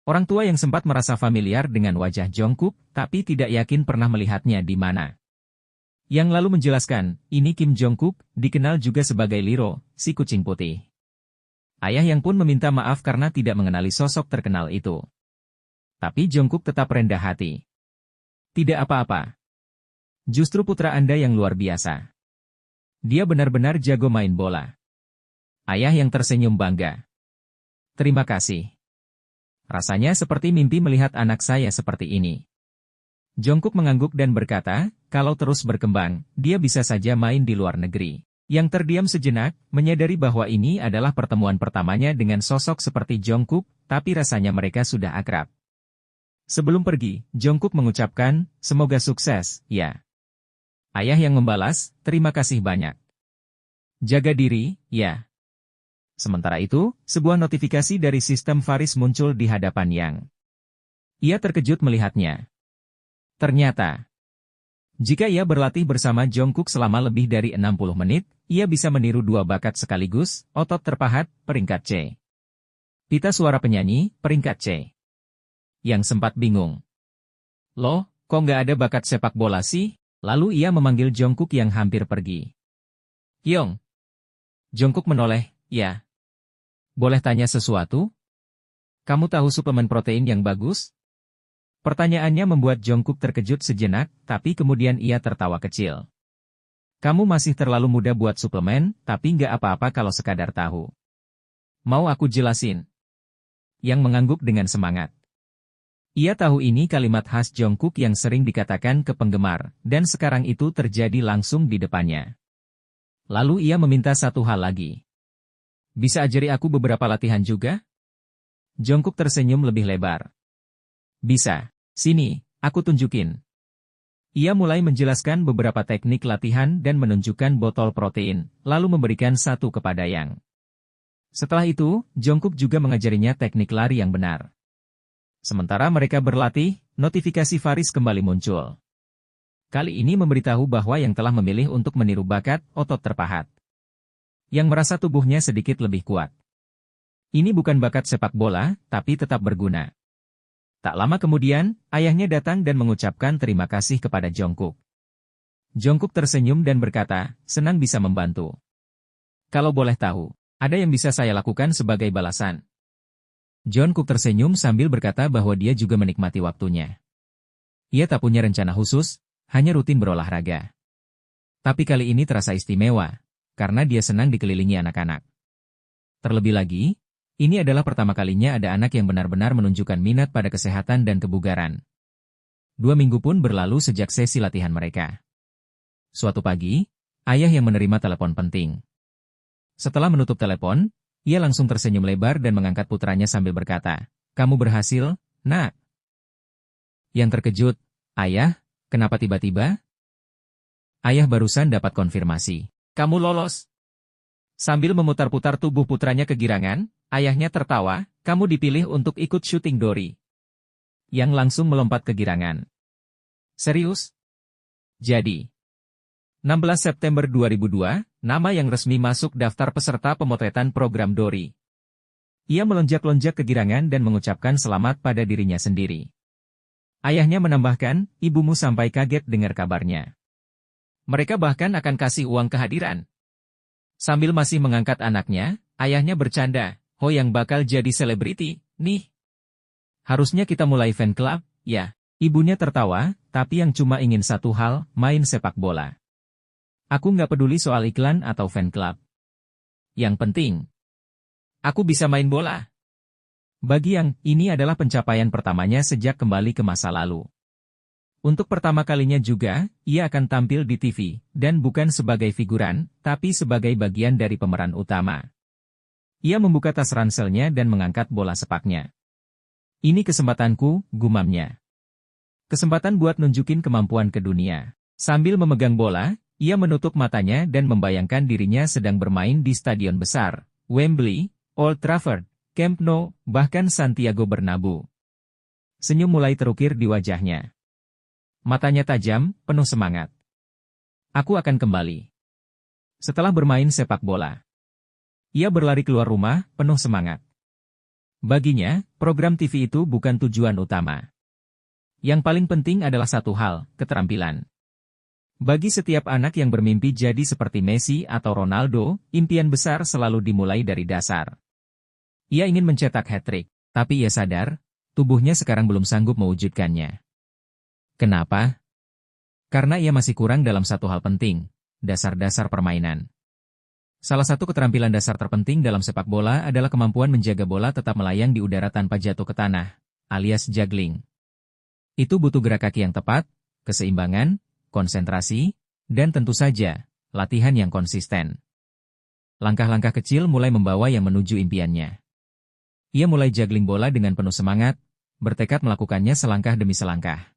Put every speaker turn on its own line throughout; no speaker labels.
Orang tua yang sempat merasa familiar dengan wajah Jungkook, tapi tidak yakin pernah melihatnya di mana. Yang lalu menjelaskan, ini Kim Jungkook, dikenal juga sebagai Liro, si kucing putih. Ayah yang pun meminta maaf karena tidak mengenali sosok terkenal itu. Tapi Jungkook tetap rendah hati. Tidak apa-apa. Justru putra Anda yang luar biasa. Dia benar-benar jago main bola. Ayah yang tersenyum bangga. Terima kasih. Rasanya seperti mimpi melihat anak saya seperti ini. Jungkook mengangguk dan berkata, kalau terus berkembang, dia bisa saja main di luar negeri. Yang terdiam sejenak, menyadari bahwa ini adalah pertemuan pertamanya dengan sosok seperti Jungkook, tapi rasanya mereka sudah akrab. Sebelum pergi, Jungkook mengucapkan, semoga sukses, ya. Ayah yang membalas, terima kasih banyak. Jaga diri, ya. Sementara itu, sebuah notifikasi dari sistem Faris muncul di hadapan Yang. Ia terkejut melihatnya. Ternyata, jika ia berlatih bersama Jungkook selama lebih dari 60 menit, ia bisa meniru dua bakat sekaligus, otot terpahat, peringkat C. Pita suara penyanyi, peringkat C. Yang sempat bingung. Loh, kok nggak ada bakat sepak bola sih? Lalu ia memanggil Jungkook yang hampir pergi. Yong. Jungkook menoleh, ya. Boleh tanya sesuatu? Kamu tahu suplemen protein yang bagus? Pertanyaannya membuat Jungkook terkejut sejenak, tapi kemudian ia tertawa kecil. Kamu masih terlalu muda buat suplemen, tapi nggak apa-apa kalau sekadar tahu. Mau aku jelasin? Yang mengangguk dengan semangat. Ia tahu ini kalimat khas Jungkook yang sering dikatakan ke penggemar, dan sekarang itu terjadi langsung di depannya. Lalu ia meminta satu hal lagi. Bisa ajari aku beberapa latihan juga? Jungkook tersenyum lebih lebar. Bisa. Sini, aku tunjukin. Ia mulai menjelaskan beberapa teknik latihan dan menunjukkan botol protein, lalu memberikan satu kepada Yang. Setelah itu, Jungkook juga mengajarinya teknik lari yang benar. Sementara mereka berlatih, notifikasi Faris kembali muncul. Kali ini memberitahu bahwa Yang telah memilih untuk meniru bakat otot terpahat. Yang merasa tubuhnya sedikit lebih kuat. Ini bukan bakat sepak bola, tapi tetap berguna. Tak lama kemudian, ayahnya datang dan mengucapkan terima kasih kepada Jungkook. Jungkook tersenyum dan berkata, senang bisa membantu. Kalau boleh tahu, ada yang bisa saya lakukan sebagai balasan? Jungkook tersenyum sambil berkata bahwa dia juga menikmati waktunya. Ia tak punya rencana khusus, hanya rutin berolahraga. Tapi kali ini terasa istimewa, karena dia senang dikelilingi anak-anak. Terlebih lagi, ini adalah pertama kalinya ada anak yang benar-benar menunjukkan minat pada kesehatan dan kebugaran. 2 minggu pun berlalu sejak sesi latihan mereka. Suatu pagi, ayah yang menerima telepon penting. Setelah menutup telepon, ia langsung tersenyum lebar dan mengangkat putranya sambil berkata, kamu berhasil, nak. Yang terkejut, ayah, kenapa tiba-tiba? Ayah barusan dapat konfirmasi. Kamu lolos. Sambil memutar-putar tubuh putranya kegirangan, ayahnya tertawa, kamu dipilih untuk ikut syuting Dory. Yang langsung melompat kegirangan. Serius? Jadi, 16 September 2002, nama yang resmi masuk daftar peserta pemotretan program Dory. Ia melonjak-lonjak kegirangan dan mengucapkan selamat pada dirinya sendiri. Ayahnya menambahkan, ibumu sampai kaget dengar kabarnya. Mereka bahkan akan kasih uang kehadiran. Sambil masih mengangkat anaknya, ayahnya bercanda, Ho yang bakal jadi selebriti, nih. Harusnya kita mulai fan club, ya. Ibunya tertawa, tapi yang cuma ingin satu hal, main sepak bola. Aku nggak peduli soal iklan atau fan club. Yang penting, aku bisa main bola. Bagi Yang, ini adalah pencapaian pertamanya sejak kembali ke masa lalu. Untuk pertama kalinya juga, ia akan tampil di TV, dan bukan sebagai figuran, tapi sebagai bagian dari pemeran utama. Ia membuka tas ranselnya dan mengangkat bola sepaknya. Ini kesempatanku, gumamnya. Kesempatan buat nunjukin kemampuan ke dunia. Sambil memegang bola, ia menutup matanya dan membayangkan dirinya sedang bermain di stadion besar, Wembley, Old Trafford, Camp Nou, bahkan Santiago Bernabeu. Senyum mulai terukir di wajahnya. Matanya tajam, penuh semangat. Aku akan kembali. Setelah bermain sepak bola, ia berlari keluar rumah, penuh semangat. Baginya, program TV itu bukan tujuan utama. Yang paling penting adalah satu hal, keterampilan. Bagi setiap anak yang bermimpi jadi seperti Messi atau Ronaldo, impian besar selalu dimulai dari dasar. Ia ingin mencetak hat-trick, tapi ia sadar, tubuhnya sekarang belum sanggup mewujudkannya. Kenapa? Karena ia masih kurang dalam satu hal penting, dasar-dasar permainan. Salah satu keterampilan dasar terpenting dalam sepak bola adalah kemampuan menjaga bola tetap melayang di udara tanpa jatuh ke tanah, alias juggling. Itu butuh gerak kaki yang tepat, keseimbangan, konsentrasi, dan tentu saja, latihan yang konsisten. Langkah-langkah kecil mulai membawa yang menuju impiannya. Ia mulai juggling bola dengan penuh semangat, bertekad melakukannya selangkah demi selangkah.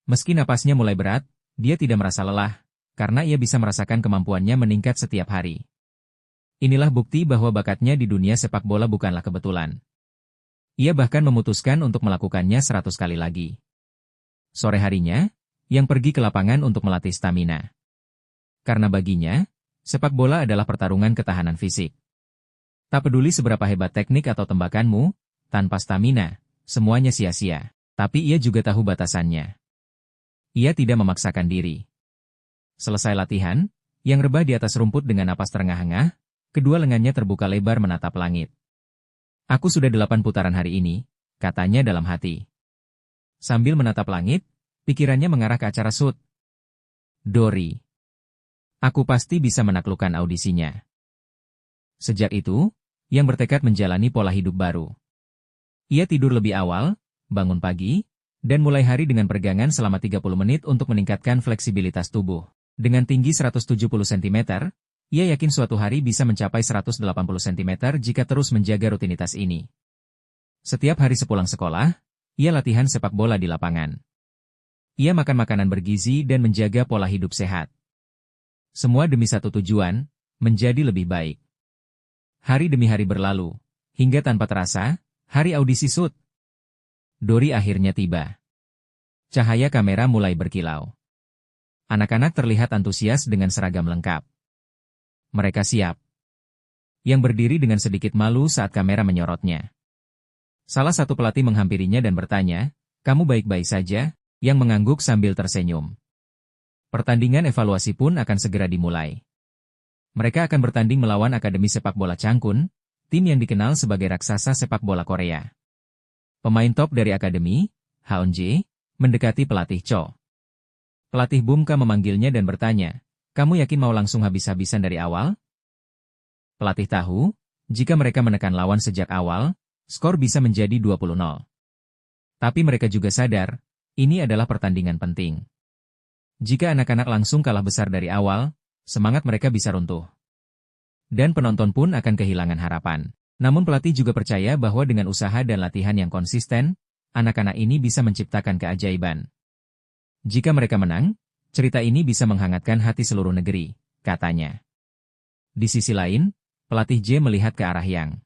Meski napasnya mulai berat, dia tidak merasa lelah, karena ia bisa merasakan kemampuannya meningkat setiap hari. Inilah bukti bahwa bakatnya di dunia sepak bola bukanlah kebetulan. Ia bahkan memutuskan untuk melakukannya 100 kali lagi. Sore harinya, yang pergi ke lapangan untuk melatih stamina. Karena baginya, sepak bola adalah pertarungan ketahanan fisik. Tak peduli seberapa hebat teknik atau tembakanmu, tanpa stamina, semuanya sia-sia. Tapi ia juga tahu batasannya. Ia tidak memaksakan diri. Selesai latihan, yang rebah di atas rumput dengan napas terengah-engah, kedua lengannya terbuka lebar menatap langit. Aku sudah 8 putaran hari ini, katanya dalam hati. Sambil menatap langit, pikirannya mengarah ke acara shoot. Dory. Aku pasti bisa menaklukkan audisinya. Sejak itu, yang bertekad menjalani pola hidup baru. Ia tidur lebih awal, bangun pagi, dan mulai hari dengan peregangan selama 30 menit untuk meningkatkan fleksibilitas tubuh. Dengan tinggi 170 cm, ia yakin suatu hari bisa mencapai 180 cm jika terus menjaga rutinitas ini. Setiap hari sepulang sekolah, ia latihan sepak bola di lapangan. Ia makan makanan bergizi dan menjaga pola hidup sehat. Semua demi satu tujuan, menjadi lebih baik. Hari demi hari berlalu, hingga tanpa terasa, hari audisi shoot. Dory akhirnya tiba. Cahaya kamera mulai berkilau. Anak-anak terlihat antusias dengan seragam lengkap. Mereka siap. Yang berdiri dengan sedikit malu saat kamera menyorotnya. Salah satu pelatih menghampirinya dan bertanya, "Kamu baik-baik saja?" Yang mengangguk sambil tersenyum. Pertandingan evaluasi pun akan segera dimulai. Mereka akan bertanding melawan Akademi Sepak Bola Changkun, tim yang dikenal sebagai raksasa sepak bola Korea. Pemain top dari Akademi, Haeunjae, mendekati pelatih Cho. Pelatih Bumka memanggilnya dan bertanya, "Kamu yakin mau langsung habis-habisan dari awal?" Pelatih tahu, jika mereka menekan lawan sejak awal, skor bisa menjadi 20-0. Tapi mereka juga sadar, ini adalah pertandingan penting. Jika anak-anak langsung kalah besar dari awal, semangat mereka bisa runtuh. Dan penonton pun akan kehilangan harapan. Namun pelatih juga percaya bahwa dengan usaha dan latihan yang konsisten, anak-anak ini bisa menciptakan keajaiban. Jika mereka menang, cerita ini bisa menghangatkan hati seluruh negeri, katanya. Di sisi lain, pelatih J melihat ke arah Yang.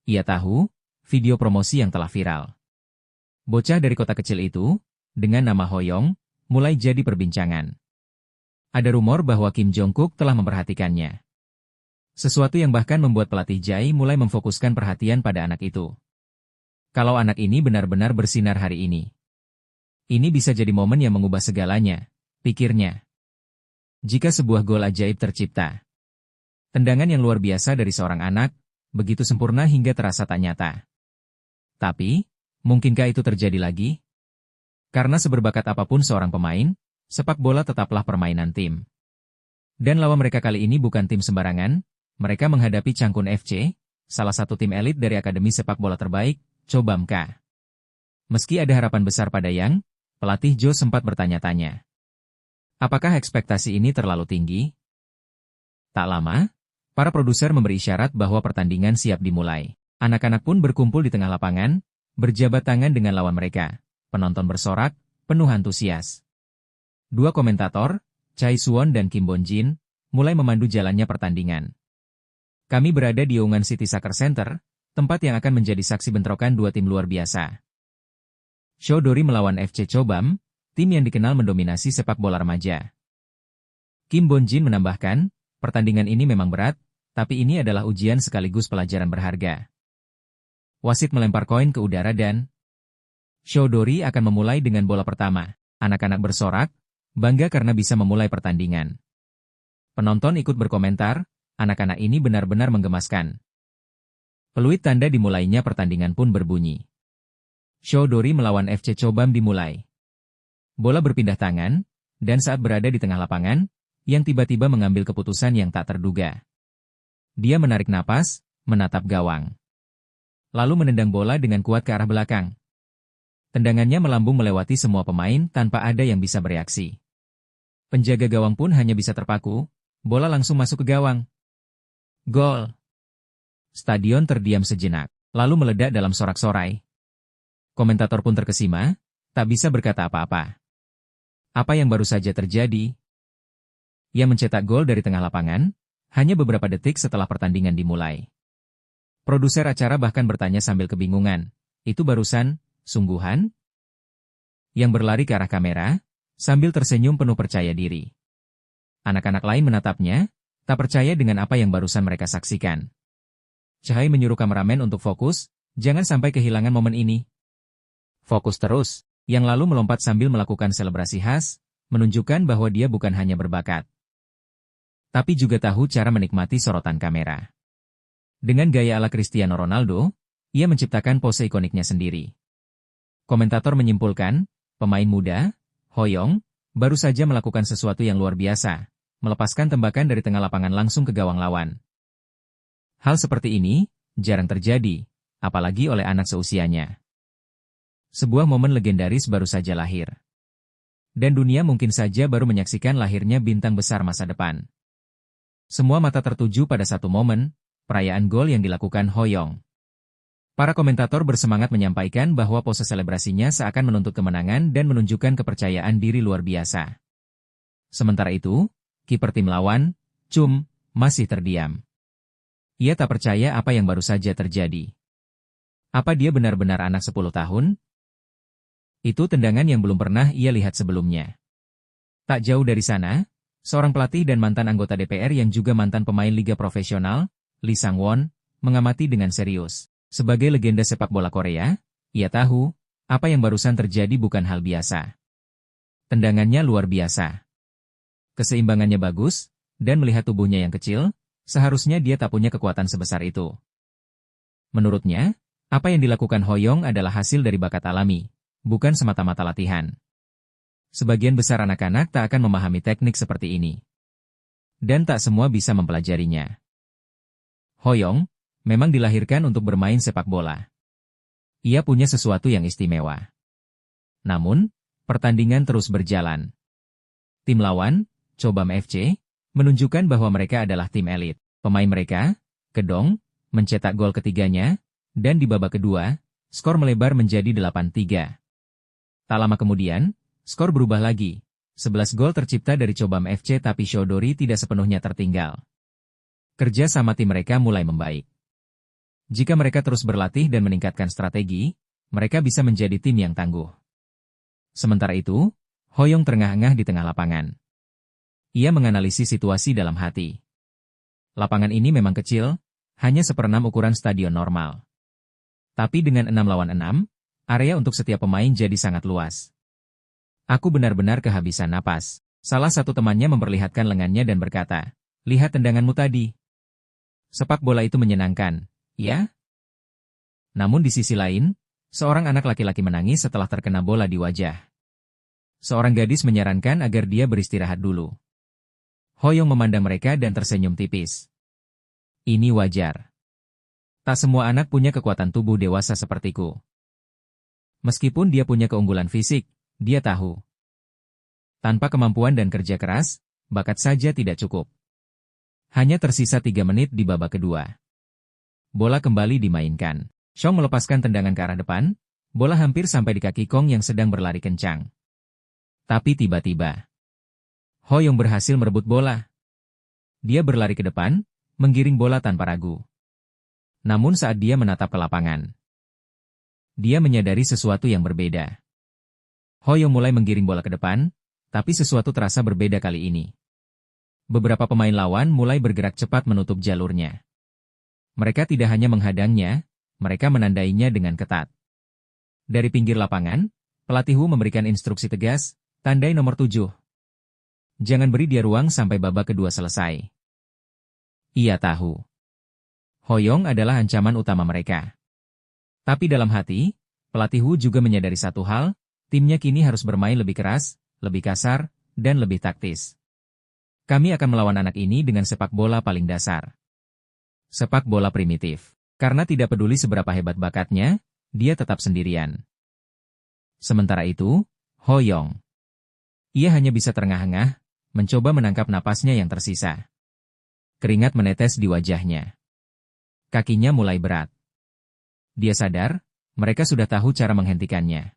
Ia tahu, video promosi yang telah viral. Bocah dari kota kecil itu, dengan nama Hoyong, mulai jadi perbincangan. Ada rumor bahwa Kim Jong-kook telah memperhatikannya. Sesuatu yang bahkan membuat pelatih Jae mulai memfokuskan perhatian pada anak itu. Kalau anak ini benar-benar bersinar hari ini. Ini bisa jadi momen yang mengubah segalanya, pikirnya. Jika sebuah gol ajaib tercipta. Tendangan yang luar biasa dari seorang anak, begitu sempurna hingga terasa tak nyata. Tapi, mungkinkah itu terjadi lagi? Karena seberbakat apapun seorang pemain, sepak bola tetaplah permainan tim. Dan lawan mereka kali ini bukan tim sembarangan, mereka menghadapi Changkun FC, salah satu tim elit dari Akademi Sepak Bola terbaik, Cho Bumka. Meski ada harapan besar pada Yang, pelatih Jo sempat bertanya-tanya. Apakah ekspektasi ini terlalu tinggi? Tak lama, para produser memberi isyarat bahwa pertandingan siap dimulai. Anak-anak pun berkumpul di tengah lapangan, berjabat tangan dengan lawan mereka. Penonton bersorak, penuh antusias. Dua komentator, Chai Suwon dan Kim Bon Jin, mulai memandu jalannya pertandingan. Kami berada di Yongan City Soccer Center, tempat yang akan menjadi saksi bentrokan dua tim luar biasa. Show Dory melawan FC Chobam, tim yang dikenal mendominasi sepak bola remaja. Kim Bon Jin menambahkan, pertandingan ini memang berat, tapi ini adalah ujian sekaligus pelajaran berharga. Wasit melempar koin ke udara dan Shōdori akan memulai dengan bola pertama. Anak-anak bersorak, bangga karena bisa memulai pertandingan. Penonton ikut berkomentar, anak-anak ini benar-benar menggemaskan. Peluit tanda dimulainya pertandingan pun berbunyi. Shōdori melawan FC Chobam dimulai. Bola berpindah tangan, dan saat berada di tengah lapangan, yang tiba-tiba mengambil keputusan yang tak terduga. Dia menarik napas, menatap gawang. Lalu menendang bola dengan kuat ke arah belakang. Tendangannya melambung melewati semua pemain tanpa ada yang bisa bereaksi. Penjaga gawang pun hanya bisa terpaku, bola langsung masuk ke gawang. Gol! Stadion terdiam sejenak, lalu meledak dalam sorak-sorai. Komentator pun terkesima, tak bisa berkata apa-apa. Apa yang baru saja terjadi? Ia mencetak gol dari tengah lapangan, hanya beberapa detik setelah pertandingan dimulai. Produser acara bahkan bertanya sambil kebingungan, itu barusan sungguhan? Yang berlari ke arah kamera, sambil tersenyum penuh percaya diri. Anak-anak lain menatapnya, tak percaya dengan apa yang barusan mereka saksikan. Cahai menyuruh kameramen untuk fokus, jangan sampai kehilangan momen ini. Fokus terus, yang lalu melompat sambil melakukan selebrasi khas, menunjukkan bahwa dia bukan hanya berbakat, tapi juga tahu cara menikmati sorotan kamera. Dengan gaya ala Cristiano Ronaldo, ia menciptakan pose ikoniknya sendiri. Komentator menyimpulkan, pemain muda, Hoyong, baru saja melakukan sesuatu yang luar biasa, melepaskan tembakan dari tengah lapangan langsung ke gawang lawan. Hal seperti ini jarang terjadi, apalagi oleh anak seusianya. Sebuah momen legendaris baru saja lahir. Dan dunia mungkin saja baru menyaksikan lahirnya bintang besar masa depan. Semua mata tertuju pada satu momen, perayaan gol yang dilakukan Hoyong. Para komentator bersemangat menyampaikan bahwa pose selebrasinya seakan menuntut kemenangan dan menunjukkan kepercayaan diri luar biasa. Sementara itu, kiper tim lawan, Chum, masih terdiam. Ia tak percaya apa yang baru saja terjadi. Apa dia benar-benar anak 10 tahun? Itu tendangan yang belum pernah ia lihat sebelumnya. Tak jauh dari sana, seorang pelatih dan mantan anggota DPR yang juga mantan pemain liga profesional, Lee Sang-won, mengamati dengan serius. Sebagai legenda sepak bola Korea, ia tahu, apa yang barusan terjadi bukan hal biasa. Tendangannya luar biasa. Keseimbangannya bagus, dan melihat tubuhnya yang kecil, seharusnya dia tak punya kekuatan sebesar itu. Menurutnya, apa yang dilakukan Hoyong adalah hasil dari bakat alami, bukan semata-mata latihan. Sebagian besar anak-anak tak akan memahami teknik seperti ini. Dan tak semua bisa mempelajarinya. Hoyong memang dilahirkan untuk bermain sepak bola. Ia punya sesuatu yang istimewa. Namun, pertandingan terus berjalan. Tim lawan, Chobam FC, menunjukkan bahwa mereka adalah tim elit. Pemain mereka, Kedong, mencetak gol ketiganya, dan di babak kedua, skor melebar menjadi 8-3. Tak lama kemudian, skor berubah lagi. 11 gol tercipta dari Chobam FC tapi Shōdori tidak sepenuhnya tertinggal. Kerja sama tim mereka mulai membaik. Jika mereka terus berlatih dan meningkatkan strategi, mereka bisa menjadi tim yang tangguh. Sementara itu, Hoyong terengah-engah di tengah lapangan. Ia menganalisis situasi dalam hati. Lapangan ini memang kecil, hanya 1/6 ukuran stadion normal. Tapi dengan 6 lawan 6, area untuk setiap pemain jadi sangat luas. Aku benar-benar kehabisan napas. Salah satu temannya memperlihatkan lengannya dan berkata, "Lihat tendanganmu tadi. Sepak bola itu menyenangkan, ya?" Namun di sisi lain, seorang anak laki-laki menangis setelah terkena bola di wajah. Seorang gadis menyarankan agar dia beristirahat dulu. Hoyong memandang mereka dan tersenyum tipis. Ini wajar. Tak semua anak punya kekuatan tubuh dewasa sepertiku. Meskipun dia punya keunggulan fisik, dia tahu. Tanpa kemampuan dan kerja keras, bakat saja tidak cukup. Hanya tersisa 3 menit di babak kedua. Bola kembali dimainkan. Chong melepaskan tendangan ke arah depan, bola hampir sampai di kaki Kong yang sedang berlari kencang. Tapi tiba-tiba, Hoyong berhasil merebut bola. Dia berlari ke depan, menggiring bola tanpa ragu. Namun saat dia menatap ke lapangan, dia menyadari sesuatu yang berbeda. Hoyong mulai menggiring bola ke depan, tapi sesuatu terasa berbeda kali ini. Beberapa pemain lawan mulai bergerak cepat menutup jalurnya. Mereka tidak hanya menghadangnya, mereka menandainya dengan ketat. Dari pinggir lapangan, pelatih Wu memberikan instruksi tegas, tandai nomor 7. Jangan beri dia ruang sampai babak kedua selesai. Ia tahu. Hoyong adalah ancaman utama mereka. Tapi dalam hati, pelatih Wu juga menyadari satu hal, timnya kini harus bermain lebih keras, lebih kasar, dan lebih taktis. Kami akan melawan anak ini dengan sepak bola paling dasar. Sepak bola primitif. Karena tidak peduli seberapa hebat bakatnya, dia tetap sendirian. Sementara itu, Hoyong. Ia hanya bisa terengah-engah, mencoba menangkap napasnya yang tersisa. Keringat menetes di wajahnya. Kakinya mulai berat. Dia sadar, mereka sudah tahu cara menghentikannya.